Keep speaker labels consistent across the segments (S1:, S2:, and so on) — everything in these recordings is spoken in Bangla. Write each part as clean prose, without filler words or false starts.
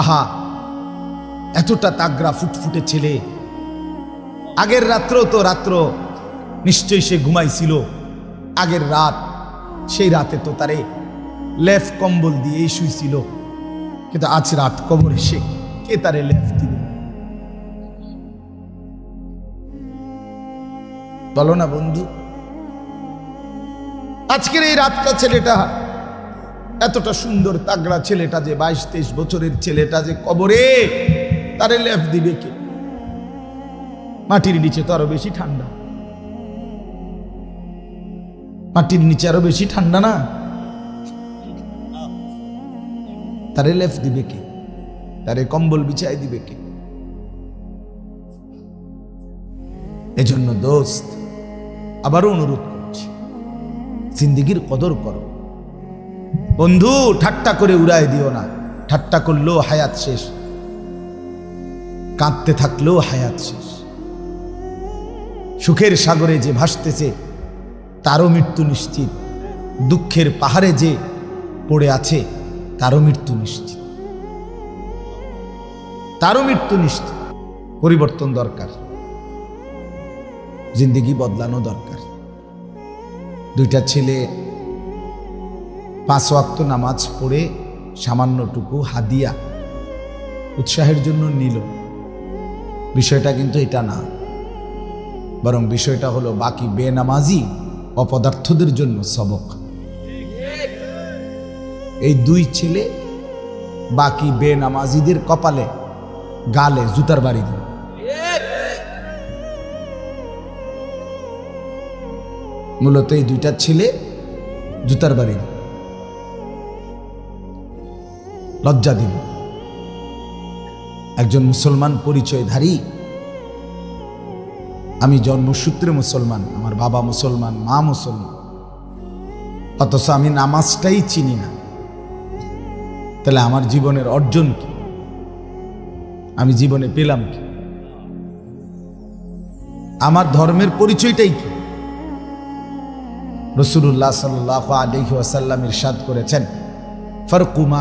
S1: আহা, এতটা তাগড়া ফুটফুটে ছেলে। আগের রাত্র নিশ্চয়ই সে ঘুমাইছিল। আগের রাত, সেই রাতে তো তারে লেফ কম্বল দিয়েই শুইছিল, কিন্তু আজ রাত কবরে সে কে তারে লেফ দিবে? বলো না বন্ধু। আজকের এই রাতটা ছেলেটা, এতটা সুন্দর তাগড়া ছেলেটা যে 22-23 বছরের ছেলেটা যে কবরে, তারে লেফ দিবে কে? মাটির নিচে তো আরো বেশি ঠান্ডা, মাটির নিচে আরো বেশি ঠান্ডা না? তারে লেফ দিবে কে? তারে কম্বল বিছাই দিবে কে? এজন্য দোস্ত, আবারও অনুরোধ করছি, জিন্দেগির কদর করো বন্ধু। ঠাট্টা করে উড়ায় দিও না। ঠাট্টা করলেও হায়াত শেষ, কাঁদতে থাকলেও হায়াত শেষ। সুখের সাগরে যে ভাসতেছে তারও মৃত্যু নিশ্চিত, দুঃখের পাহাড়ে যে পড়ে আছে তারও মৃত্যু নিশ্চিত, তারও মৃত্যু নিশ্চিত। পরিবর্তন দরকার, জিন্দেগি বদলানো দরকার। দুইটা ছেলে 5 ওয়াক্ত নামাজ পড়ে সামান্যটুকু হাদিয়া উৎসাহের জন্য নিল। বিষয়টা কিন্তু এটা না, বরং বিষয়টা হলো বাকি বেনামাজি অপদার্থদের জন্য সবক। এই 2 ছেলে বাকি বেনামাজিদের কপালে গালে জুতার বাড়ি দিল। মূলত এই 2টা ছেলে জুতার বাড়ি দিল, লজ্জা দিল। একজন মুসলমান পরিচয়ধারী, আমি জন্মসূত্রে মুসলমান, আমার বাবা মুসলমান, মা মুসলমান, অথচ আমি নামাজটাই চিনি না। তাহলে আমার জীবনের অর্জন কি? আমি জীবনে পেলাম কি? আমার ধর্মের পরিচয়টাই কি? রাসূলুল্লাহ সাল্লাল্লাহু আলাইহি ওয়াসাল্লাম ইরশাদ করেছেন, ফারকু মা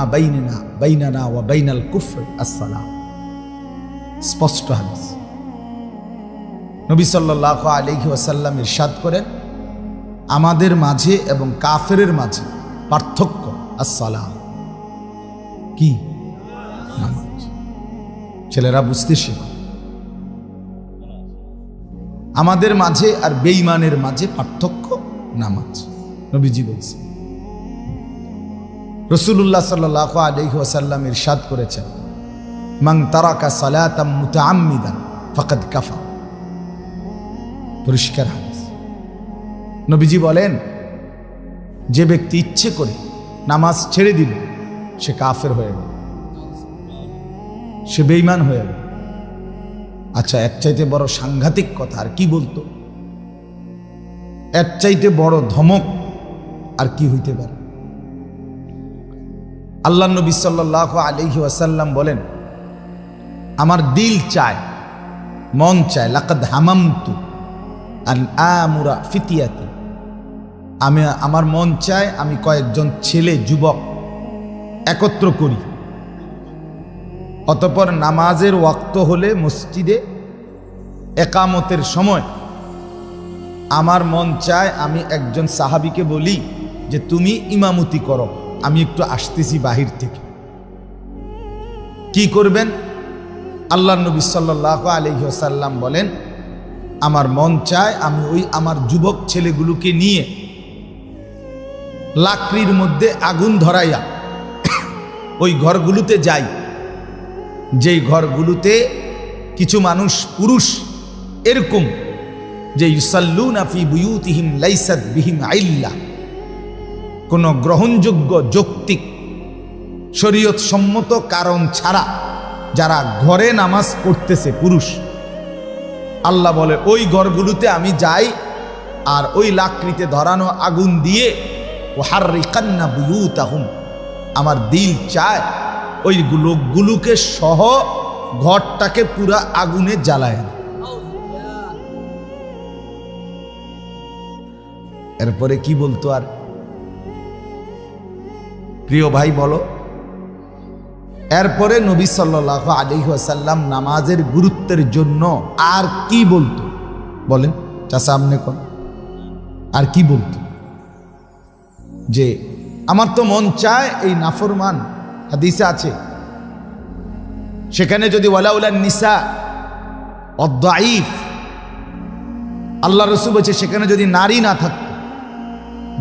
S1: বাইনানা ওয়া বাইনাল কুফর আস-সালাম। স্পষ্ট হাদিস। নবী সাল্লাল্লাহু আলাইহি ওয়াসাল্লাম ইরশাদ করেন, আমাদের মাঝে এবং কাফেরের মাঝে পার্থক্য আস-সালাম। কি? নামাজ। ছেলেরা বুঝতে শেখো, আমাদের মাঝে আর বেঈমানের মাঝে পার্থক্য নামাজ। নবীজি বলছেন। রাসূলুল্লাহ সাল্লাল্লাহু আলাইহি ওয়াসাল্লাম ইরশাদ করেছেন, মান তারাকা সালাতাম মুতাআম্মিদান ফাকাদ কাফার। পরিষ্কার হাদিস। নবীজি বলেন, যে ব্যক্তি ইচ্ছে করে নামাজ ছেড়ে দিল সে কাফের হয়ে গেল, সে বেঈমান হয়ে গেল। আচ্ছা, এর চাইতে বড় সাংঘাতিক কথা আর কি বলতো? এর চাইতে বড় ধমক আর কি হইতে পারে? আল্লাহ নবী সাল্লাল্লাহু আলাইহি ওয়াসাল্লাম বলেন, আমার দিল চায়, মন চায়, লাকাদ হামামতু আন আমুরা ফিতিয়াতি, আমার মন চায় আমি কয়েকজন ছেলে যুবক একত্র করি, অতঃপর নামাজের ওয়াক্ত হলে মসজিদে একামতের সময় আমার মন চায় আমি একজন সাহাবীকে বলি যে তুমি ইমামতি করো, আমি একটু আসতেছি বাহির থেকে। কি করবেন? আল্লাহ নবী সাল্লাল্লাহু আলাইহি ওয়াসাল্লাম বলেন, আমার মন চায় আমি ওই আমার যুবক ছেলেগুলোকে নিয়ে লাকড়ির মধ্যে আগুন ধরাইয়া ওই ঘরগুলোতে যাই, যেই ঘরগুলোতে কিছু মানুষ পুরুষ এরকম যে ইউসাল্লুনা ফি বুয়ুতিহিম লাইসাত বিহিম আইল্লা, কোনো গ্রহণযোগ্য যৌক্তিক শরীয়ত সম্মত কারণ ছাড়া যারা ঘরে নামাজ পড়তেছে পুরুষ, আল্লাহ বলে ওই ঘরগুলোতে আমি যাই আর ওই লাকড়িতে ধরানো আগুন দিয়ে ওয়াহাররিকান্না বুয়ুতাহুম, আমার দিল চায় ওই লোকগুলোকে সহ ঘরটাকে পুরা আগুনে জ্বালায়। এরপরে কি বলতো আর? প্রিয় ভাই বলো, এরপরে নবী সাল্লাল্লাহু আলাইহি ওয়াসাল্লাম নামাজের গুরুত্বের জন্য আর কি বলতো বলেন চাচা আপনি কোন আর কি বলতো? যে আমার তো মন চায় এই নাফরমান, হাদিসে আছে সেখানে যদি ওয়ালাউলান নিসা অদ্দাইফ, আল্লাহ রাসূল বলেছে সেখানে যদি নারী না থাকতো,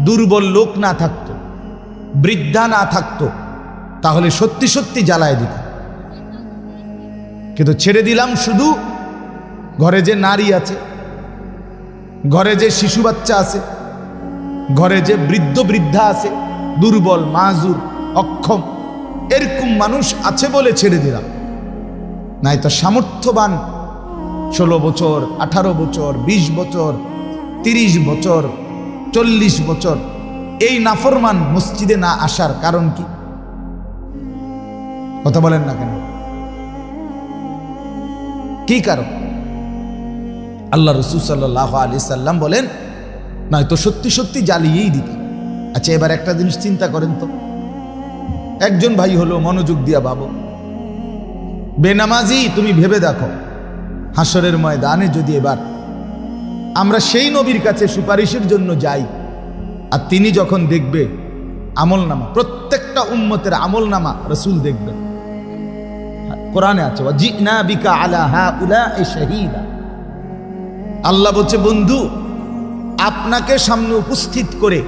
S1: দুর্বল লোক না থাকতো, বৃদ্ধা না থাকতো, তাহলে সত্যি সত্যি জ্বালায় দিত। কিন্তু ছেড়ে দিলাম শুধু ঘরে যে নারী আছে, ঘরে যে শিশু বাচ্চা আছে, ঘরে যে বৃদ্ধ বৃদ্ধা আছে, দুর্বল মাজুর অক্ষম এরকম মানুষ আছে বলে ছেড়ে দিলাম। নাই তো সামর্থ্যবান 16 বছর 18 বছর 20 বছর 30 বছর 40 বছর এই নাফরমান মসজিদে না আসার কারণ কি? কথা বলেন না কেন? কি কারণ? আল্লাহ রাসূল সাল্লাল্লাহু আলাইহি সাল্লাম বলেন নয়তো সত্যি সত্যি জ্বালিয়েই দিত। আচ্ছা এবার একটা জিনিস চিন্তা করেন তো, একজন ভাই হলো, মনোযোগ দিয়া ভাবো, বেনামাজি তুমি ভেবে দেখো হাসরের ময়দানে যদি এবার আমরা সেই নবীর কাছে সুপারিশের জন্য যাই, আর তিনি যখন দেখবে আমলনামা, প্রত্যেকটা উম্মতের আমলনামা রাসূল দেখবেন, কোরআনে আছে ওয়াজিনা বিকা আলা হাউলাই শাহীদা, আল্লাহ বলছে বন্ধু আপনাকে সামনে উপস্থিত করে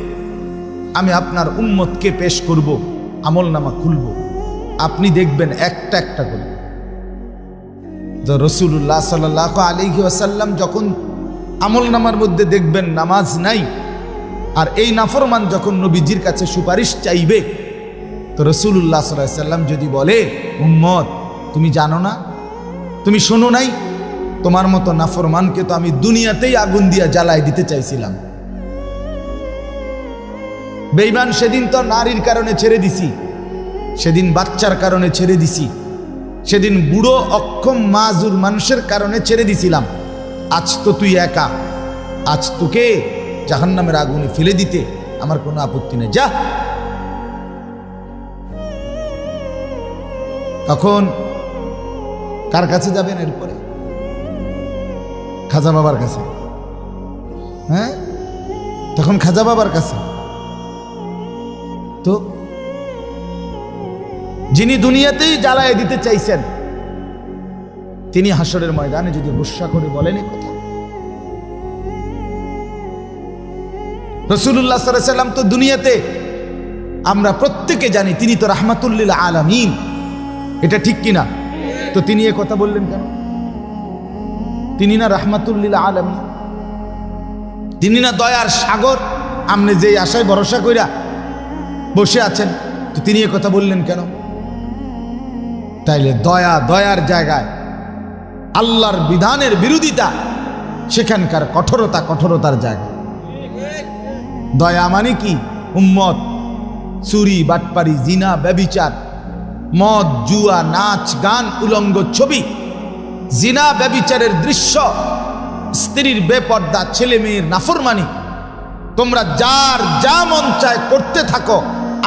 S1: আমি আপনার উম্মতকে পেশ করব, আমলনামা খুলব, আপনি দেখবেন একটা একটা করে। তো রাসূলুল্লাহ সাল্লাল্লাহু আলাইহি ওয়াসাল্লাম যখন আমলনামার মধ্যে দেখবেন নামাজ নাই, আর এই নাফরমান যখন নবীজির কাছে সুপারিশ চাইবে, তো রাসূলুল্লাহ সাল্লাল্লাহু আলাইহি ওয়াসাল্লাম যদি বলে উম্মত তুমি জানো না, তুমি শোনো নাই, তোমার মতো নাফরমানকে তো আমি দুনিয়াতেই আগুন দিয়া জ্বালায় দিতে চাইছিলাম। বেঈমান সেদিন তো নারীর কারণে ছেড়ে দিছি, সেদিন বাচ্চার কারণে ছেড়ে দিছি, সেদিন বুড়ো অক্ষম মাজুর মানুষের কারণে ছেড়ে দিছিলাম। আজ তো তুই একা, আজ তোকে জাহান্নামের আগুনে ফেলে দিতে আমার কোনো আপত্তি নেই, যা। তখন কার কাছে যাবেন? এরপরে খাজা বাবার কাছে। হ্যাঁ, তখন খাজা বাবার কাছে। তো যিনি দুনিয়াতেই জ্বালায় দিতে চাইছেন, তিনি হাসরের ময়দানে যদি গুসা করে বলেন এই কথা। রাসূলুল্লাহ সাল্লাল্লাহু আলাইহি ওয়াসাল্লাম তো দুনিয়াতে আমরা প্রত্যেকে জানি তিনি তো রাহমাতুল লিল আলামিন, এটা ঠিক কিনা? তো তিনি এই কথা বললেন কেন? তিনি না রাহমাতুল লিল আলামিন, তিনি না দয়ার সাগর, আপনি যে আশায় ভরসা কইরা বসে আছেন, তো তিনি এই কথা বললেন কেন? তাইলে দয়ার জায়গায় আল্লাহর বিধানের বিরোধিতা, সেখানকার কঠোরতার জায়গা। দয়া মানে কি? উম্মত চুরি বাটপারি জিনা ব্যভিচার মদ জুয়া নাচ গান উলঙ্গ ছবি, জিনা ব্যভিচারের দৃশ্য, স্ত্রীর বেপর্দা, ছেলে মেয়ের নাফরমানি, তোমরা যার যা মন চায় করতে থাকো,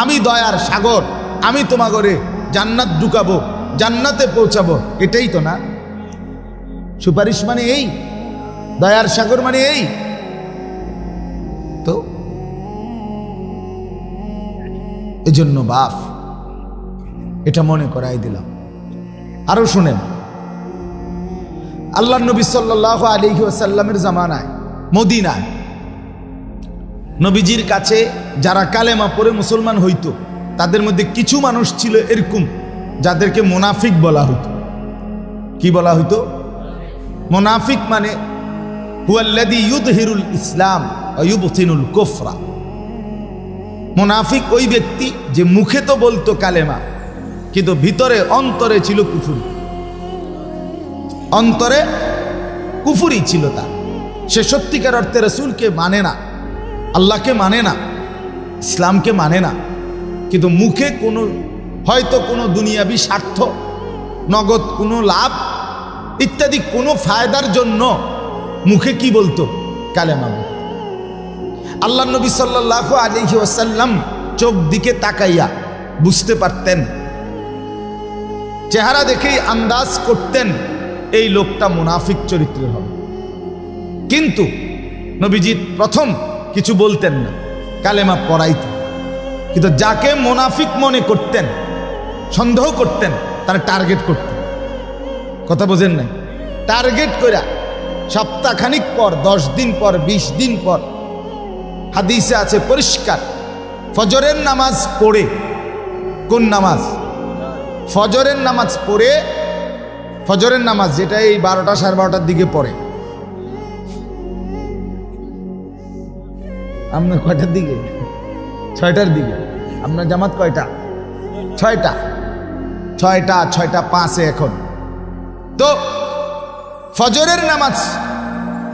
S1: আমি দয়ার সাগর, আমি তোমাগরে জান্নাত ঢুকাবো, জান্নাতে পৌঁছাবো। এটাই তো না সুপারিশ মানে? এই দয়ার সাগর মানে এই তো। এজন্য বাপ এটা মনে করাই দিলাম। আরো শুনেন, আল্লাহর নবী সাল্লাল্লাহু আলাইহি ওয়াসাল্লামের জামানায় মদিনায় নবীজির কাছে যারা কালেমা পড়ে মুসলমান হইতো, তাদের মধ্যে কিছু মানুষ ছিল এরকম যাদেরকে মুনাফিক বলা হতো। কি বলা হতো? মুনাফিক মানে হুয়াল্লাযী ইউযহিরুল ইসলাম ওয়া ইউবতিনুল কুফরা। মুনাফিক ওই ব্যক্তি যে মুখে তো বলতো কালেমা, কিন্তু ভিতরে অন্তরে ছিল কুফর, অন্তরে কুফরি ছিল তার। সে সত্যিকার অর্থে রাসূলকে মানে না, আল্লাহকে মানে না, ইসলামকে মানে না, কিন্তু মুখে কোনো হয়তো কোনো দুনিয়াবি স্বার্থ, নগদ কোনো লাভ ইত্যাদি কোনো ফায়দার জন্য মুখে কি বলতো? কালেমা বলতো। আল্লাহ নবী সাল্লাল্লাহু আলাইহি ওয়াসাল্লাম চোখ দিকে তাকাইয়া বুঝতে পারতেন চেহারা দেখেই আন্দাজ করতেন এই লোকটা মুনাফিক চরিত্রের হবে। কিন্তু নবীজি প্রথম কিছু বলতেন না, কালেমা পড়াইতেন। কিন্তু যাকে মুনাফিক মনে করতেন, সন্দেহ করতেন, তারা টার্গেট করতেন। কথা বোঝেন নাই? টার্গেট কইরা সপ্তাহখানিক পর, 10 দিন পর, 20 দিন পর, হাদিসে আছে পরিষ্কার, ফজরের নামাজ পড়ে, কোন নামাজ? ফজরের নামাজ পড়ে, ফজরের নামাজ যেটা এই 12টা 12:30 দিকে পড়ে। আপনার কয়টার দিকে? 6টার দিকে। আপনার জামাত কয়টা? 6টা। 6:05 এখন। তো ফজরের নামাজ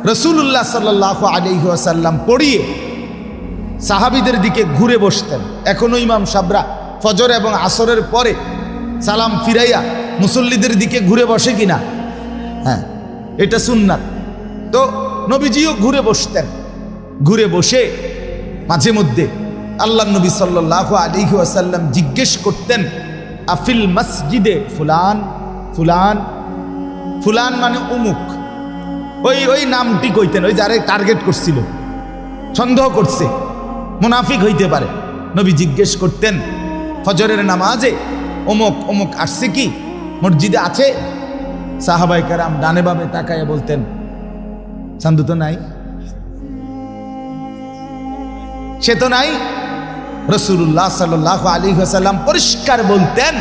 S1: রাসূলুল্লাহ সাল্লাল্লাহু আলাইহি ওয়াসাল্লাম পড়িয়ে সাহাবীদের দিকে ঘুরে বসতেন। এখনো ইমাম সাহেবরা ফজর এবং আসরের পরে সালাম ফিরাইয়া মুসল্লিদের দিকে ঘুরে বসে কিনা? হ্যাঁ, এটা সুন্নাত। তো নবীজিও ঘুরে বসতেন। ঘুরে বসে মাঝে মধ্যে আল্লাহ নবী সাল্লাল্লাহু আলাইহি ওয়াসাল্লাম জিজ্ঞেস করতেন, আফিল মসজিদে ফুলান? ফুলান, ফুলান মানে অমুক। ওই নামটি কইতেন, ওই যারে টার্গেট করছিল, সন্দেহ করছে মুনাফিক হইতে পারে। নবী জিজ্ঞেস করতেন, ফজরের নামাজে অমুক অমুক আসছে কি? মসজিদে আছে? সাহাবায়ে কেরাম ডানে বামে তাকায় বলতেন, চান্দু তো নাই, সে তো নাই। রাসূলুল্লাহ সাল্লাল্লাহু আলাইহি ওয়াসাল্লাম পরিষ্কার বলতেন,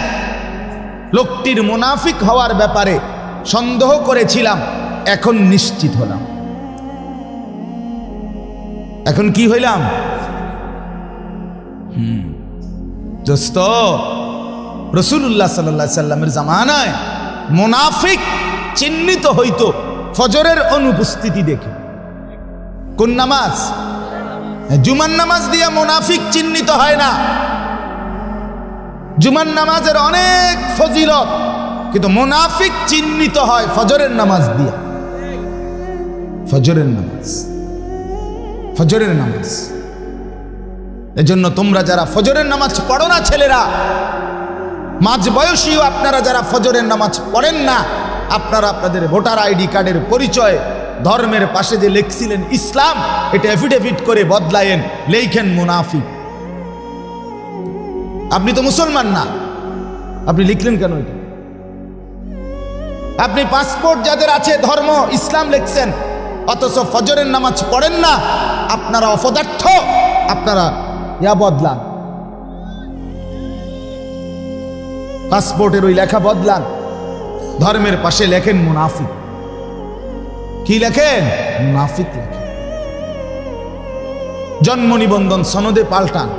S1: লোকটির মুনাফিক হওয়ার ব্যাপারে সন্দেহ করেছিলাম, এখন নিশ্চিত হলাম। এখন কি হইলাম? দোস্ত, রাসূলুল্লাহ সাল্লাল্লাহু আলাইহি ওয়াসাল্লামের জামানায় মুনাফিক চিহ্নিত হইতো ফজরের অনুপস্থিতি দেখে। কোন নামাজ? জুমার নামাজ দিয়া মুনাফিক চিহ্নিত হয় না। জুমার নামাজের অনেক ফজিলত, কিন্তু মুনাফিক চিহ্নিত হয় ফজরের নামাজ দিয়া। ফজরের নামাজ, ফজরের নামাজ। এজন্য তোমরা যারা ফজরের নামাজ পড়ো না ছেলেরা, মাঝ বয়সীও আপনারা যারা ফজরের নামাজ পড়েন না, আপনারা আপনাদের ভোটার আইডি কার্ডের পরিচয় ধর্মের পাশে যে লিখছিলেন ইসলাম, এটা এফিডেভিট করে বদলায়েন, লেখেন মুনাফিক। আপনি তো মুসলমান না, আপনি লিখলেন কেন এটা? আপনি পাসপোর্ট যাদের আছে ধর্ম ইসলাম লিখছেন, অথচ ফজরের নামাজ পড়েন না, আপনারা অপদার্থ, আপনারা ইয়া বদলান, পাসপোর্টের ওই লেখা বদলান, ধর্মের পাশে লেখেন মুনাফিক। কি লেখেন? মুনাফিক লেখেন। জন্ম নিবন্ধন সনদে পাল্টান।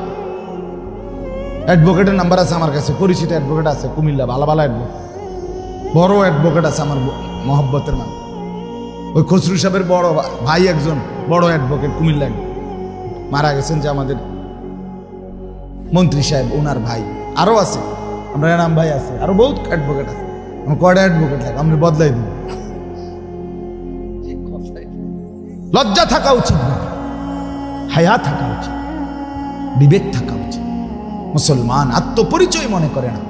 S1: অ্যাডভোকেটের নাম্বার আছে আমার কাছে, পরিচিত অ্যাডভোকেট আছে কুমিল্লা, ভালো ভালো অ্যাডভোকেট, বড় অ্যাডভোকেট আছে আমার মহব্বতের নাম। ওই খসরু সাহেবের বড় ভাই একজন বড় অ্যাডভোকেট কুমিল্লা, মারা গেছেন যে আমাদের মন্ত্রী সাহেব, ওনার ভাই। আরো আছে, আমরা নাম ভাই আছে, আরো বহুত অ্যাডভোকেট আছে। আমার কয়টা অ্যাডভোকেট লাগে, আমি বদলাই দিই। লজ্জা থাকা উচিত, হায়া থাকা উচিত, বিবেক থাকা উচিত। মুসলমান আত্মপরিচয় মনে করে না।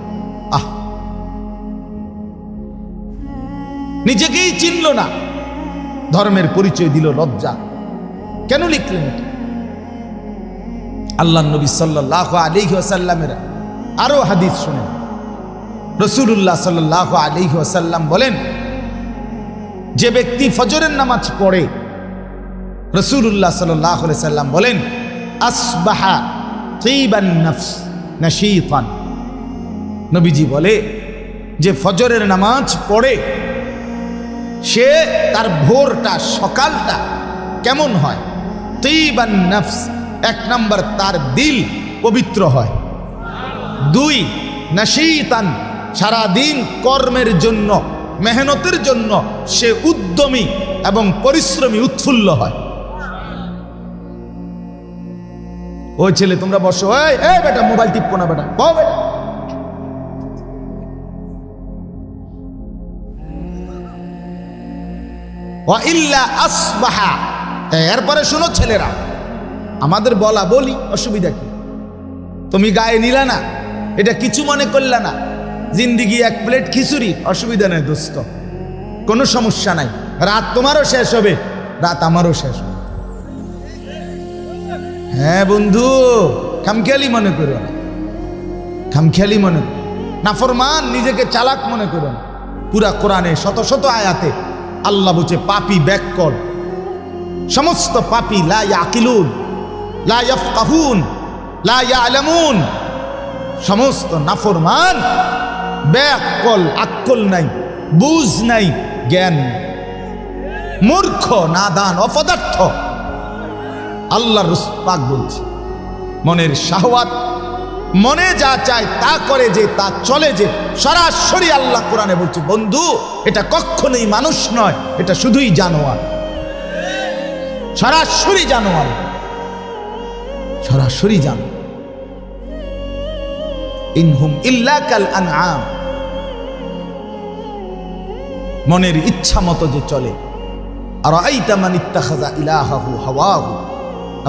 S1: নিজেকেই চিনল না, ধর্মের পরিচয় দিল, লজ্জা। কেন লিখলেন এটা? আল্লাহ নবী সাল্লাল্লাহু আলাইহি ওয়াসাল্লামের আরো হাদিস শুনেন। রাসূলুল্লাহ সাল্লাল্লাহু আলাইহি ওয়াসাল্লাম বলেন, যে ব্যক্তি ফজরের নামাজ পড়ে, রাসূলুল্লাহ সাল্লাল্লাহু আলাইহি ওয়াসাল্লাম বলেন, আসবাহা তিবান নফস নাশীতান। নবীজি বলে, যে ফজরের নামাজ পড়ে সে তার ভোরটা, সকালটা কেমন হয়? তিবান নফস, 1 নম্বর তার দিল পবিত্র হয়। 2 নাশীতান, সারাদিন কর্মের জন্য, মেহনতের জন্য সে উদ্যমী এবং পরিশ্রমী, উৎফুল্ল হয়। ওই ছেলে তোমরা বসো, এই বেটা মোবাইল টিপো না বেটা, কও বেটা। ওয়া ইল্লা আসবাহা, এরপরে শোনো ছেলেরা, আমাদের বলা বলি, অসুবিধা কি? তুমি গায়ে নিলা না, এটা কিছু মনে করলা না, জিন্দিগি এক প্লেট খিচুড়ি, অসুবিধা নেই দোস্ত, কোনো সমস্যা নাই। রাত তোমারও শেষ হবে, রাত আমারও শেষ হবে। হ্যাঁ বন্ধু, খামখেয়ালি মনে করো না, খামখেয়ালি মনে করো, নাফরমান নিজেকে চালাক মনে করো না। পুরা কোরআনে শত শত আয়াতে আল্লাহ বলছে পাপী ব্যাককল, সমস্ত পাপী, লা ইয়াকিলুন লা ইয়াফকাহুন লা ইয়ালামুন, সমস্ত নাফরমান ব্যাককল, আক্কল নাই, বুঝ নাই, জ্ঞান, মূর্খ, নাদান, অপদার্থ। আল্লাহর পাক বলছে মনের শাহওয়াত, মনে যা চায় তা করে যে, তা চলে যে, সরাসরি আল্লাহ কোরআনে বলছে বন্ধু এটা কখনোই মানুষ নয়, এটা শুধুই জানোয়ার, সরাসরি জানোয়ার, সরাসরি জানো। ইনহুম ইল্লা কাল আনআম, মনের ইচ্ছা মতো যে চলে। আর আইতা মান ইত্তাখাযা ইলাহাহু হাওয়াহু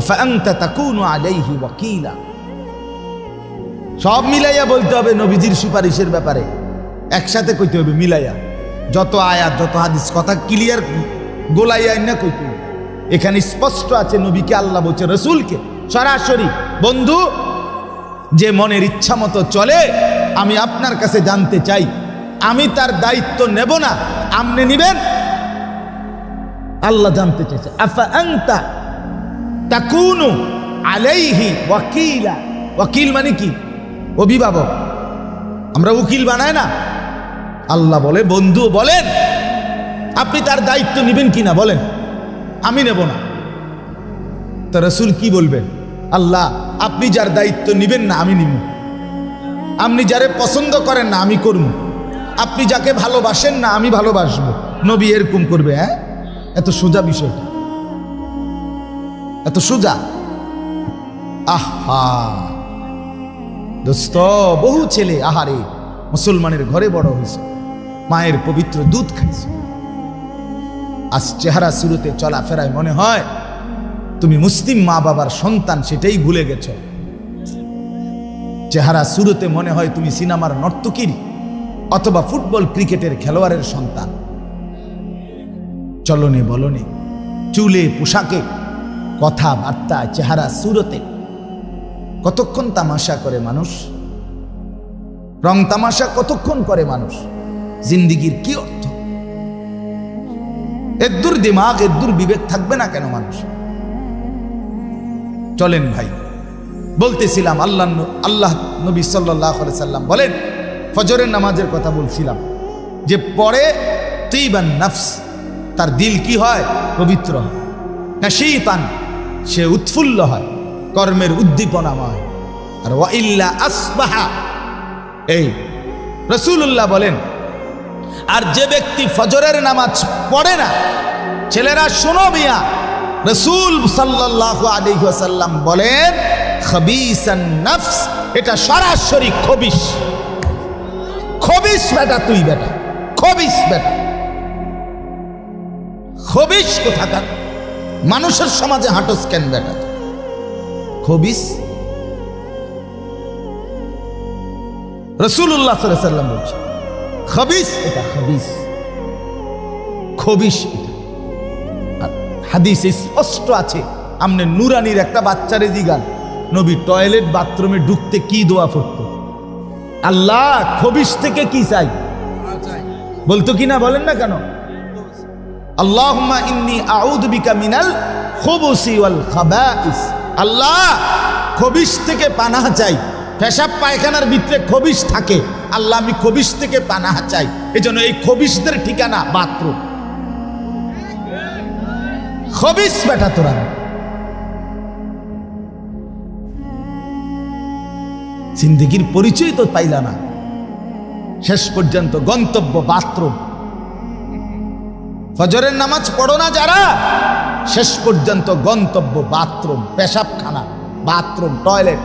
S1: আফা আনতা তাকুনু আলাইহি ওয়াকিলা। সব মিলাইয়া বলতে হবে নবীজির সুপারিশের ব্যাপারে, একসাথে কইতে হবে মিলাইয়া, যত আয়াত যত হাদিস কথা ক্লিয়ার গোলাইয়া না কইতে হবে। এখানে স্পষ্ট আছে নবীকে আল্লাহ বলছে, রসুলকে সরাসরি, বন্ধু যে মনের ইচ্ছা মতো চলে, আমি আপনার কাছে জানতে চাই, আমি তার দায়িত্ব নেব না, আপনি নিবেন। আল্লাহ জানতে চাইছে আফা আনতা তাকুনু আলাইহি ওয়াকিলা। ওয়াকিল মানে কি? অভিভাবক। আমরা উকিল বানাই না। আল্লাহ বলে বন্ধু বলেন আপনি তার দায়িত্ব নিবেন কিনা বলেন, আমি নেব না। তো রাসূল কি বলবেন? আল্লাহ আপনি যার দায়িত্ব নিবেন না আমি নিব, আপনি যারে পছন্দ করেন না আমি করব, আপনি যাকে ভালোবাসেন না আমি ভালোবাসবো। নবী এরকম করবে? হ্যাঁ, এত সোজা বিষয়টা, এত সোজা। আহা দোস্ত, বহু ছেলে আহারে মুসলমানের ঘরে বড় হয়েছে, মায়ের পবিত্র দুধ খাইছে, আজ চেহারা সুরতে চলাফেরায় মনে হয় তুমি মুসলিম মা বাবার সন্তান, সেটাই ভুলে গেছ। চেহারা সুরতে মনে হয় তুমি সিনেমার নর্তকীর অথবা ফুটবল ক্রিকেটের খেলোয়াড়ের সন্তান। চলনে বলনে, চুলে, পোশাকে, কথাবার্তা, চেহারা সুরতে কতক্ষণ তামাশা করে মানুষ, রং তামাশা কতক্ষণ করে মানুষ। জিন্দিগির কি অর্থ? এদ্দুর দিমাগ, এদ্দুর বিবেক থাকবে না কেন মানুষ? চলেন ভাই, বলতেছিলাম আল্লাহ নবী সাল্লাল্লাহু আলাইহি সাল্লাম বলেন, ফজরের নামাজের কথা বলছিলাম, যে পরে তিবান নফস, তার দিল কি হয়? পবিত্র হয়। নাশীতান, সে উৎফুল্ল হয়, কর্মের উদ্দীপনাময়। আর ওয়া ইল্লা আসবাহা, এই রাসূলুল্লাহ বলেন, আর যে ব্যক্তি ফজরের নামাজ পড়ে না, ছেলেরা শোনো মিয়া, রাসূল সাল্লাল্লাহু আলাইহি ওয়াসাল্লাম বলেন খাবিসান নফস, এটা সরাসরি খবিস। খবিস বেটা, তুই বেটা খবিস বেটা, খবিস কোথাকার, মানুষের সমাজে হাঁটস কেন বেটা? খবিস। রাসূলুল্লাহ সাল্লাল্লাহু আলাইহি ওয়াসাল্লাম বলছে খবিস, এটা খবিস, খবিস এটা। আর হাদিসে স্পষ্ট আছে, আমনে নুরানির একটা বাচ্চারে জিগান নবী টয়লেট বাথরুমে ঢুকতে কি দোয়া পড়ত? আল্লাহ খবিস থেকে কি চাই বলতো কিনা? বলেন না কেন? আল্লাহুম্মা ইন্নী আউযু বিকা মিনাল খুবুসি ওয়াল খাবাইস। আল্লাহ খবিস থেকে পানাহ চাই। পেশাব পায়খানার ভিতরে খবিস থাকে, আল্লাহ আমি খবিস থেকে পানাহ চাই। এজন্য এই খবিসদের ঠিকানা বাথরুম। খবিস বেটা তোরা, জিন্দেগির পরিচয় তো পাইলা না, শেষ পর্যন্ত গন্তব্য বাথরুম। ফজরের নামাজ পড়ো না যারা, শেষ পর্যন্ত গন্তব্য বাথরুম, পেশাবখানা, বাথরুম, টয়লেট।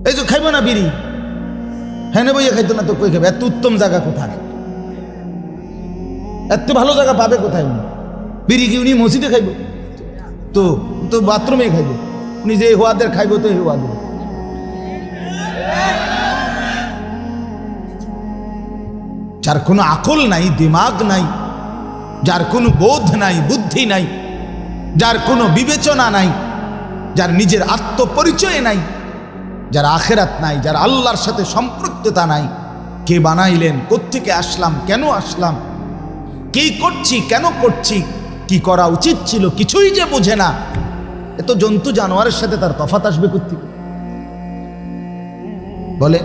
S1: এই যে খাইব না বিড়ি, হ্যাঁ বইয়া খাইতো না তো কই খাবে? এত উত্তম জায়গা কোথায়? এত ভালো জায়গা পাবে কোথায়? বিড়ি কি উনি মসজিদে খাইব? তো বাথরুমে খাইব। উনি যে হুয়াদের খাইব তো হুয়াদের। যার কোনো আকল নাই, দিমাগ নাই, যার কোনো বোধ নাই, বুদ্ধি নাই, যার কোনো বিবেচনা নাই, যার নিজের আত্মপরিচয় নাই, যার আখেরাত নাই, যার আল্লাহর সাথে সম্পৃক্ততা নাই, কে বানাইলেন, কোত্থেকে আসলাম, কেন আসলাম, কি করছি, কেন করছি, কি করা উচিত ছিল, কিছুই যে বোঝে না, এত জন্তু জানোয়ারের সাথে তার তফাৎ আসবে কোত্থেকে? বলে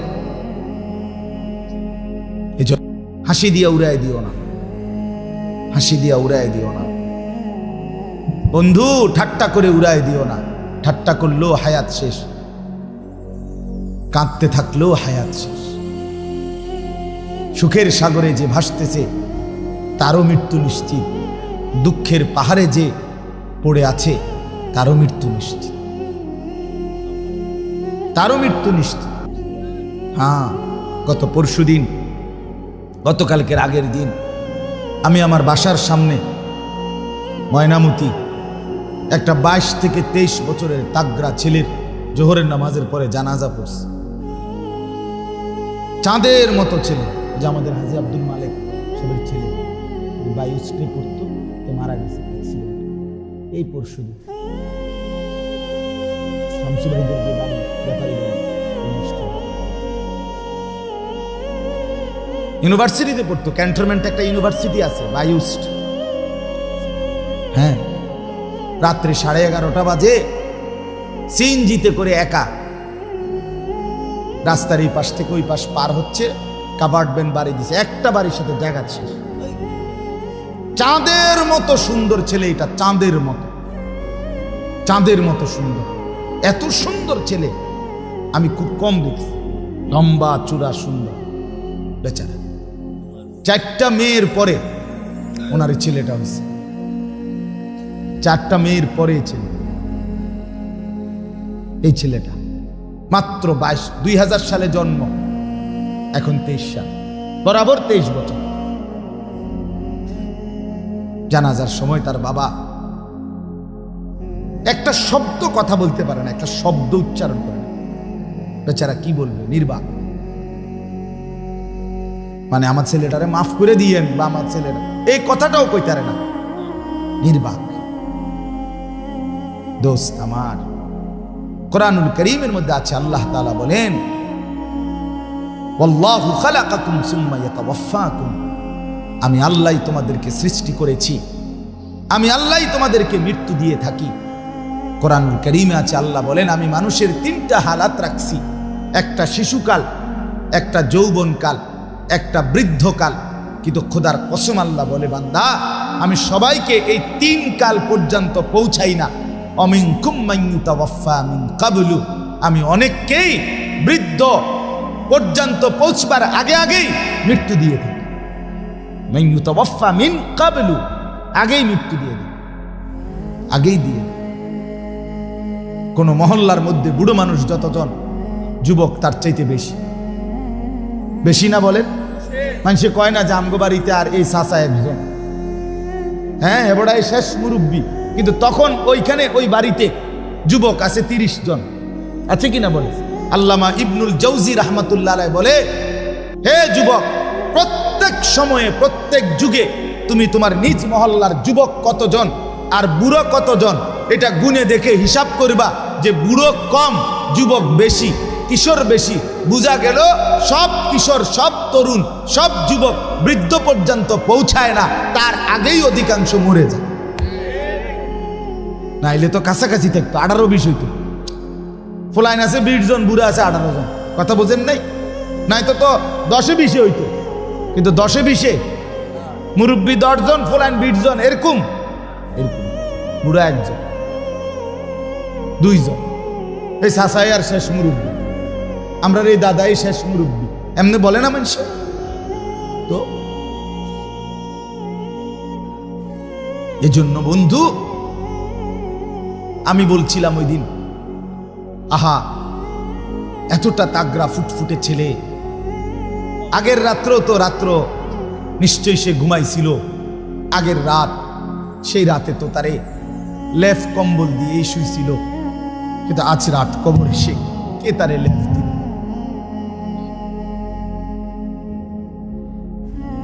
S1: এই জন্য হাসি দিয়া উড়াই দিও না, হাসি দিয়া উড়াই দিও না বন্ধু, ঠাট্টা করে উড়াই দিও না। ঠাট্টা করলেও হায়াত শেষ, কাঁদতে থাকলেও হায়াত শেষ। সুখের সাগরে যে ভাসতেছে তারও মৃত্যু নিশ্চিত, দুঃখের পাহাড়ে যে পড়ে আছে তারও মৃত্যু নিশ্চিত, তারও মৃত্যু নিশ্চিত। হ্যাঁ, গতকালকের আগের দিন আমি আমার বাসার সামনে ময়নামতি একটা 22 থেকে 23 বছরের তাগড়া ছেলের জোহরের নামাজের পরে জানাজা পড়ছে। চাঁদের মতো ছেলে, যে আমাদের হাজী আব্দুল মালিক সবের ছেলে, বায়ুস্টে পড়তো, তো মারা গেছে এই পরশুদিন। শামসুবাইদের যে বাড়ি, ব্যাপারী বাড়ি, ইউনিভার্সিটিতে পড়তো, ক্যান্টনমেন্টে একটা ইউনিভার্সিটি আছে বায়ুস্ট। হ্যাঁ, রাত্রে 11:30 বাজে সিএনজিতে করে একা রাস্তার এই পাশ থেকে ওই পাশ পার হচ্ছে, কাভার্ড ভ্যান বাড়ি দিছে, একটা বাড়ির সাথে দেখা শেষ। চাঁদের মতো সুন্দর ছেলে এটা, চাঁদের মতো, চাঁদের মতো সুন্দর। এত সুন্দর ছেলে আমি খুব কম দেখছি, লম্বা চূড়া সুন্দর বেচারা। 4টা মেয়ের পরে ওনার ছেলেটা হয়েছে, 4টা মেয়ের পরে ছেলে। এই ছেলেটা মাত্র 2000 সালে জন্ম, এখন 23 সাল, বরাবর 23 বছর। জানাজার সময় তার বাবা একটা শব্দ কথা বলতে পারে না, একটা শব্দ উচ্চারণ করে না। বেচারা কি বলবে, নির্বাক। মানে আমার ছেলেটারে মাফ করে দিয়েন, বা আমার ছেলেটা, এই কথাটাও কইতারে না, নির্বাক। দোস্ত আমার, কোরআনুল কারীমের মধ্যে আছে, আল্লাহ তাআলা বলেন, ওয়াল্লাহু খালাকাকুম সুম্মা ইয়াতাওয়াফাকুম, আমি আল্লাহই তোমাদেরকে সৃষ্টি করেছি, আমি আল্লাহই তোমাদেরকে মৃত্যু দিয়ে থাকি। কোরআনুল কারীমে আছে, আল্লাহ বলেন, আমি মানুষের 3টা হালাত রাখছি, একটা শিশুকাল, একটা যৌবনকাল, একটা বৃদ্ধকাল। কিন্তু খোদার কসম আল্লাহ বলে, বান্দা, আমি সবাইকে এই 3 কাল পর্যন্ত পৌঁছাই না। অমিনকুম মান ইউতাওয়াফা মিন ক্বাবলু, আমি অনেককেই বৃদ্ধ পর্যন্ত পৌঁছবার আগে আগেই মৃত্যু দিয়ে থাকি। মান ইউতাওয়াফা মিন ক্বাবলু, আগেই মৃত্যু দিয়ে দিই, আগেই দিয়ে। কোন মহল্লার মধ্যে বুড়ো মানুষ যতজন, যুবক তার চাইতে বেশি, বেশি না বলেন? মানুষে কয় না যে আমগো বাড়িতে আর এই চাচা একজন, হ্যাঁ এবারে শেষ মুরব্বী, কিন্তু তখন ওইখানে ওই বাড়িতে যুবক আছে 30 জন, আছে কিনা বলে? আল্লামা ইবনুল জাওজি রাহমাতুল্লাহ আলাইহি বলে, হে যুবক, প্রত্যেক সময়ে প্রত্যেক যুগে তুমি তোমার নিজ মহল্লার যুবক কতজন আর বুড়ো কতজন, এটা গুনে দেখে হিসাব করবা, যে বুড়ো কম যুবক বেশি, কিশোর বেশি। বুঝা গেল সব কিশোর, সব তরুণ, সব যুবক বৃদ্ধ পর্যন্ত পৌঁছায় না, তার আগেই অধিকাংশ মরে যায়। নাইলে তো কাছাকাছি থাকতো, 18-20 হইতো। ফোলাইন আছে 20 জন, বুড়া আছে 18 জন, কথা বোঝেন নাই? নাই তো 10-20 হইতো, কিন্তু 10-20 মুরব্বী 10 জন, ফোলাইন 20 জন, এরকম এরকম বুড়া 1 জন, 2 জন। এই চাচাই আর শেষ মুরব্বী, আমরা এই দাদাই শেষ মুরব্বী, এমনি বলে না মানুষ? তো এজন্য বন্ধু আমি বলছিলাম ওই দিন, আহা এতটা তাগড়া ফুটফুটে ছেলে, আগের রাত্র নিশ্চয়ই সে ঘুমাইছিল, আগের রাত, সেই রাতে তো তারে লেফ কম্বল দিয়েই শুইছিল, কিন্তু আজ রাত কবরে সে কে তারে লেফ দিল?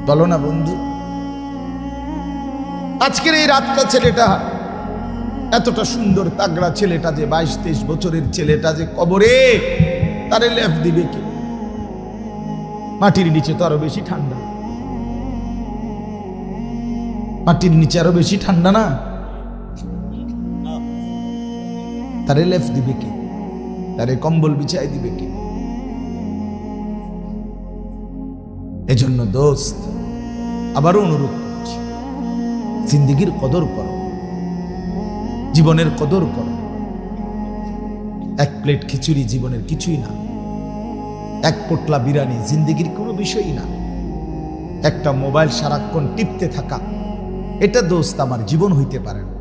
S1: বলো না বন্ধু, আজকের এই রাতটা ছেলেটা, এতটা সুন্দর তাগড়া ছেলেটা যে 22-23 বছরের ছেলেটা যে কবরে, তারে লেফ দিবে কে? মাটির নিচে তো আরো বেশি ঠান্ডা, মাটির নিচে আরো বেশি ঠান্ডা না? তারে লেফ দিবে কে? তারে কম্বল বিছাই দিবে কে? এজন্য দোস্ত, আবারও অনুরোধ করছি, জিন্দেগির কদর করো, জীবনের কদর করো। এক প্লেট খিচুড়ি জীবনের কিছুই না, এক পোটলা বিরিয়ানি জিন্দেগির কোনো বিষয়ই না, একটা মোবাইল সারাক্ষণ টিপতে থাকা, এটা দোস্ত আমার জীবন হইতে পারে না।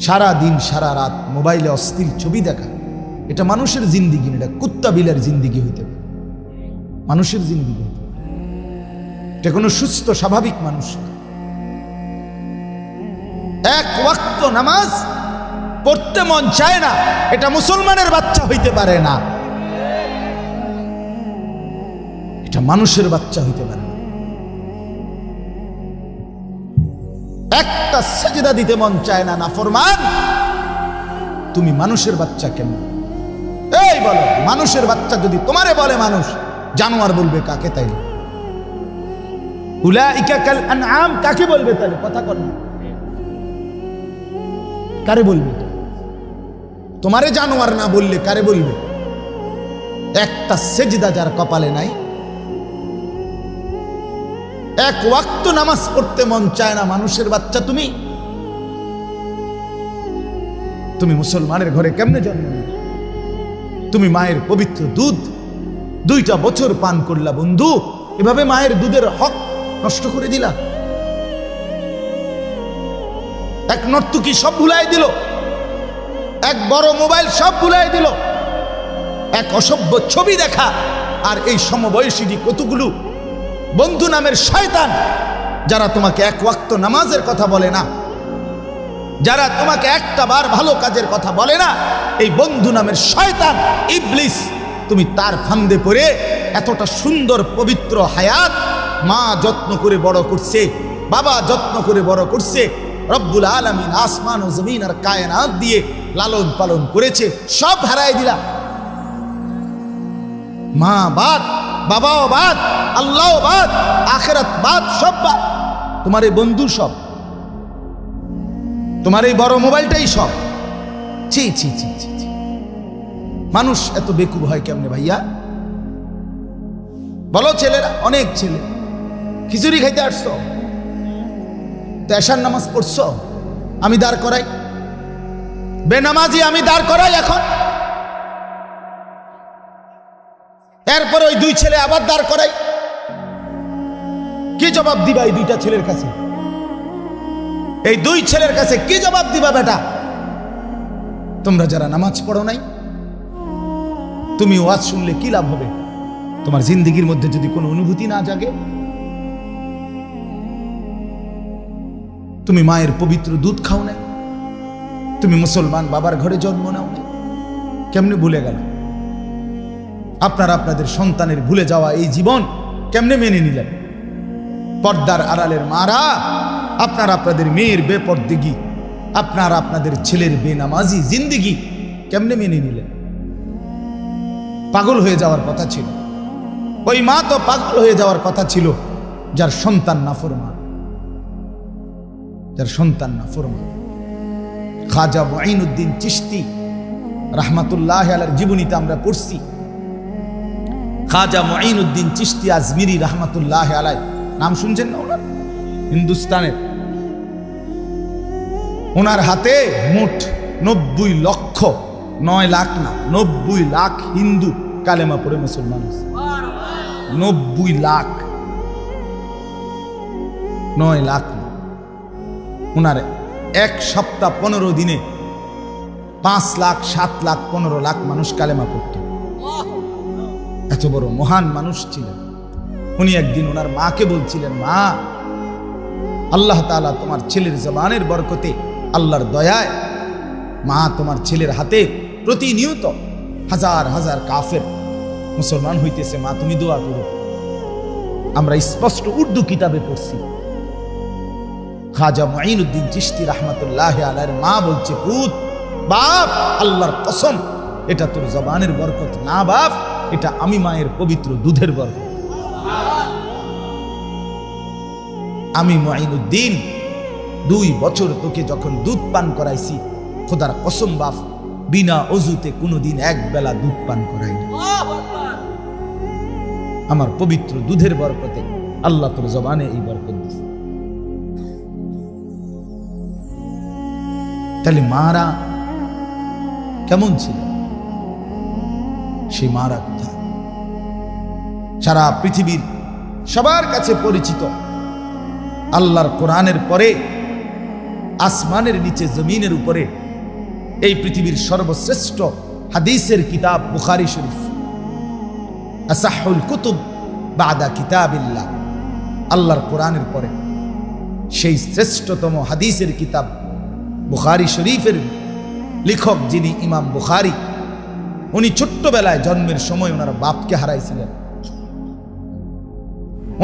S1: সারা দিন সারা রাত মোবাইলে অস্থির ছবি দেখা, এটা মানুষের জিন্দিগি না, এটা কুত্তা বিলের জিন্দিগি হইতে পারে, মানুষের জিন্দিগি হইতে পারে, এটা কোনো সুস্থ স্বাভাবিক মানুষ না। এক ওয়াক্ত নামাজ পড়তে মন চায় না, এটা মুসলমানের বাচ্চা হইতে পারে না, এটা মানুষের বাচ্চা হইতে পারে না। একটা সেজদা দিতে মন চায় না নাফরমান, তুমি মানুষের বাচ্চা কেমন? এই বলো, মানুষের বাচ্চা যদি তোমারে বলে মানুষ, জানোয়ার বলবে কাকে? তাইলে উলাইকা কাল আনআম কাকে বলবে? তাহলে কথা কর না, কারে বলবে? তোমারে জানোয়ার না বললে কারে বলবে? একটা সেজদা যার কপালে নাই, এক ওয়াক্ত নামাজ পড়তে মন চায় না, মানুষের বাচ্চা তুমি? তুমি মুসলমানের ঘরে কেমনে জন্ম নিলে? তুমি মায়ের পবিত্র দুধ 2টা বছর পান করলা বন্ধু, এভাবে মায়ের দুধের হক নষ্ট করে দিলা। এক নর্তকী সব ভুলাই দিল, এক বড় মোবাইল সব ভুলাই দিল, এক অসভ্য ছবি দেখা, আর এই সমবয়সী কতগুলো বন্ধু নামের শয়তান, যারা তোমাকে এক ওয়াক্ত নামাজের কথা বলে না, যারা তোমাকে একটা বার ভালো কাজের কথা বলে না, এই বন্ধু নামের শয়তান ইবলিস, তুমি তার ফান্দে পড়ে এতটা সুন্দর পবিত্র হায়াত মা যত্ন করে বড় করছে, বাবা যত্ন করে বড় করছে, রব্বুল আলামিন আসমান ও জমিন আর কায়নাত দিয়ে লালন পালন করেছে, সব হারাই দিলা। মা বাদ, বাবাও বাদ, আল্লাহ বাদ, আখিরাত বাদ, সব বাদ, তোমার এই বন্ধু সব, তোমার এই বড় মোবাইলটাই সব। ছি ছি ছি ছি ছি, মানুষ এত বেকুব হয় কেমনে ভাইয়া? বলো ছেলেরা, অনেক ছেলে খিচুড়ি খাইতে আসছো, তো এশার নামাজ পড়ছো, আমি দাঁড় করাই, বেনামাজি আমি দাঁড় করাই এখন, এরপর ওই 2 ছেলে আবার দাঁড় করাই, কি জবাব দিবা এই 2টা ছেলের কাছে? এই 2 ছেলের কাছে কি জবাব দিবা বেটা? তোমরা যারা নামাজ পড়ো নাই, তুমি ওয়াজ শুনলে কি লাভ হবে? তোমার জিন্দেগির মধ্যে যদি কোনো অনুভূতি না জাগে, তুমি মায়ের পবিত্র দুধ খাও নাই, তুমি মুসলমান বাবার ঘরে জন্ম নাও নাই, কেমনে ভুলে গেল? আপনারা আপনাদের সন্তানের ভুলে যাওয়া এই জীবন কেমনে মেনে নিলেন? পর্দার আড়ালের মারা, আপনারা আপনাদের মেয়ের বেপরদেগি, আপনারা আপনাদের ছেলের বেনামাজি জিন্দেগি কেমনে মেনে নিলেন? পাগল হয়ে যাওয়ার কথা ছিল, ওই মা তো পাগল হয়ে যাওয়ার কথা ছিল, যার সন্তান নাফরমান, যার সন্তান নাফরমান। খাজা মুঈনুদ্দিন চিশতি রাহমাতুল্লাহি আলাইহির জীবনীতে আমরা পড়ছি, খাজা মুঈনুদ্দিন চিশতি আজমিরি রাহমাতুল্লাহি আলাইহি, নাম শুনছেন না ওনার? হিন্দুস্তানের, ওনার হাতে মোট 90 লক্ষ, 9 লাখ না, 90 লাখ হিন্দু কালেমা পড়ে মুসলমান হয়েছে। 90 লাখ, 9 লাখ না। ওনার 1 সপ্তাহ 15 দিনে 5 লাখ, 7 লাখ, 15 লাখ মানুষ কালেমা পড়ত। এত বড় মহান মানুষ ছিলেন উনি। একদিন ওনার মাকে বলছিলেন, মা, আল্লাহ তাআলা তোমার ছেলের জবানের বরকতে, আল্লাহর দয়ায় মা তোমার ছেলের হাতে প্রতিনিয়ত হাজার
S2: 1000 হাজার কাফের মুসলমান হইতেছে, মা তুমি দোয়া করো।
S1: 1 বছর 15 দিনে 5 লাখ, 7 লাখ, 15 লাখ মানুষ কালেমা পড়তো। এত বড় মহান মানুষ ছিলেন উনি। একদিন ওনার মাকে বলছিলেন, মা, আল্লাহ তাআলা তোমার ছেলের জবানের বরকতে, আল্লাহর দয়ায় মা তোমার ছেলের হাতে প্রতিনিয়ত হাজার 1000 কাফের মুসলমান হইতেছে, মা তুমি দোয়া করো। আমরা স্পষ্ট উর্দু কিতাবে পড়ছি, খাজা মুঈনুদ্দিন চিশতি রাহমাতুল্লাহি আলাইহির মা বলছে, পুত বাপ আল্লাহর কসম এটা তোর জবানের বরকত না বাপ, এটা আমি মায়ের পবিত্র দুধের বরকত। আমি মুঈনুদ্দিন 2 বছর তোকে যখন দুধ পান করাইছি, খোদার কসম বাপ বিনা অজুতে কোনোদিন এক বেলা দুধ পান করাইনি। আমার পবিত্র দুধের বরকতে আল্লাহ তোর জবানে এই বরকত দিছে। তাহলে মারা কেমন ছিল? সেই মারা কোথায়? সারা পৃথিবীর সবার কাছে পরিচিত আল্লাহর কোরআনের পরে আসমানের নিচে জমিনের উপরে এই পৃথিবীর সর্বশ্রেষ্ঠ হাদিসের কিতাব বুখারী শরীফ, আসাহুল কুতুব বাদা কিতাবিল্লাহ, আল্লাহর কোরআনের পরে সেই শ্রেষ্ঠতম হাদিসের কিতাব বুখারী শরীফের লেখক যিনি ইমাম বুখারী, উনি ছোট্টবেলায় জন্মের সময় ওনার বাপকে হারাইছিলেন।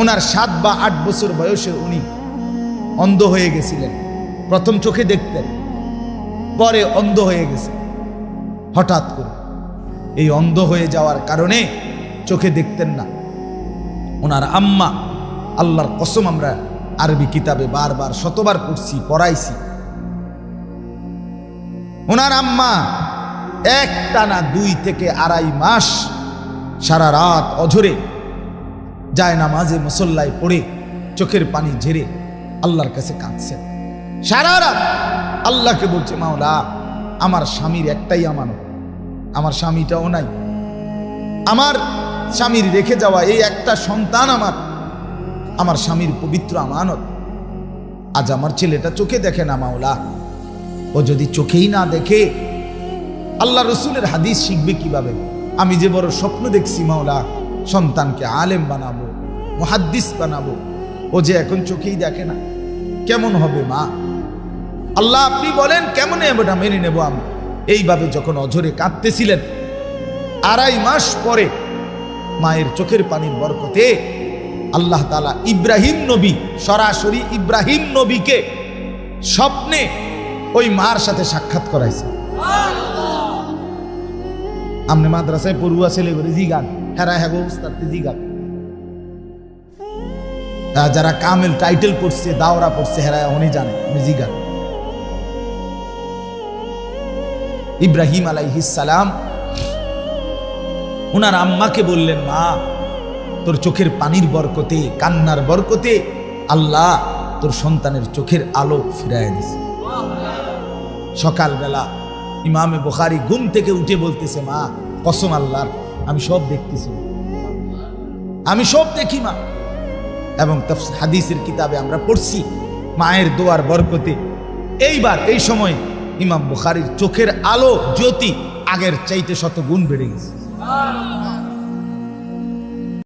S1: ওনার 7 বা 8 বছর বয়সে উনি অন্ধ হয়ে গেছিলেন। প্রথম চোখে দেখতেন, পরে অন্ধ হয়ে গেছে হঠাৎ করে। এই অন্ধ হয়ে যাওয়ার কারণে চোখে দেখতেন না। ওনার আম্মা, আল্লাহর কসম আমরা আরবি কিতাবে বারবার শতবার পড়ছি, পড়াইছি, ওনার আম্মা একটানা 2 থেকে 2.5 মাস সারা রাত অঝরে যায় নামাজে মুসল্লায় পড়ে চোখের পানি ঝেড়ে আল্লাহর কাছে কাঁদছেন সারা রাত। আল্লাহকে বলছে, মাওলা আমার স্বামীর একটাই আমানত, আমার স্বামীটাও নাই, আমার স্বামীর রেখে যাওয়া এই একটা সন্তান আমার স্বামীর পবিত্র আমানত, আজ আমার ছেলেটা চোখে দেখে না মাওলা, ও যদি চোখেই না দেখে আল্লাহ রসুলের হাদিস শিখবে কিভাবে? আমি যে বড় স্বপ্ন দেখছি মাওলা, সন্তানকে আলেম বানাবো, মুহাদ্দিস বানাবো, ও যে এখন চোখেই দেখে না, কেমন হবে মা? আল্লাহ আপনি বলেন কেমনে এটা মেনে নেব আমি? এইভাবে যখন অঝরে কাঁদতেছিলেন, 2.5 মাস পরে মায়ের চোখের পানির বরকতে আল্লাহ তাআলা ইব্রাহিম নবী, সরাসরি ইব্রাহিম নবীকে স্বপ্নে ওই মার সাথে সাক্ষাৎ করাইছে। আমনে মাদ্রাসায় পড়ুয়া ছেলে করে জিগান, হেরা হ্যাগো উস্তাদ জিগান, যারা কামেল টাইটেল পড়ছে, দাওরা পড়ছে, হেরা উনি জানে, জিগান। ইব্রাহিম আলাইহিস সালাম ওনার আম্মাকে বললেন, মা তোর চোখের পানির বরকতে, কান্নার বরকতে আল্লাহ তোর সন্তানের চোখের আলো ফিরায় দিছে। সকালবেলা ইমামে বুখারী ঘুম থেকে উঠে বলতেছে, মা কসম আল্লাহর আমি সব দেখতেছি, আমি সব দেখি মা। এবং হাদিসের কিতাবে আমরা পড়ছি মায়ের দোয়ার বরকতে এইবার এই সময় ইমাম বুখারীর চোখের আলো জ্যোতি আগের চাইতে 100 গুণ বেড়ে গেছে।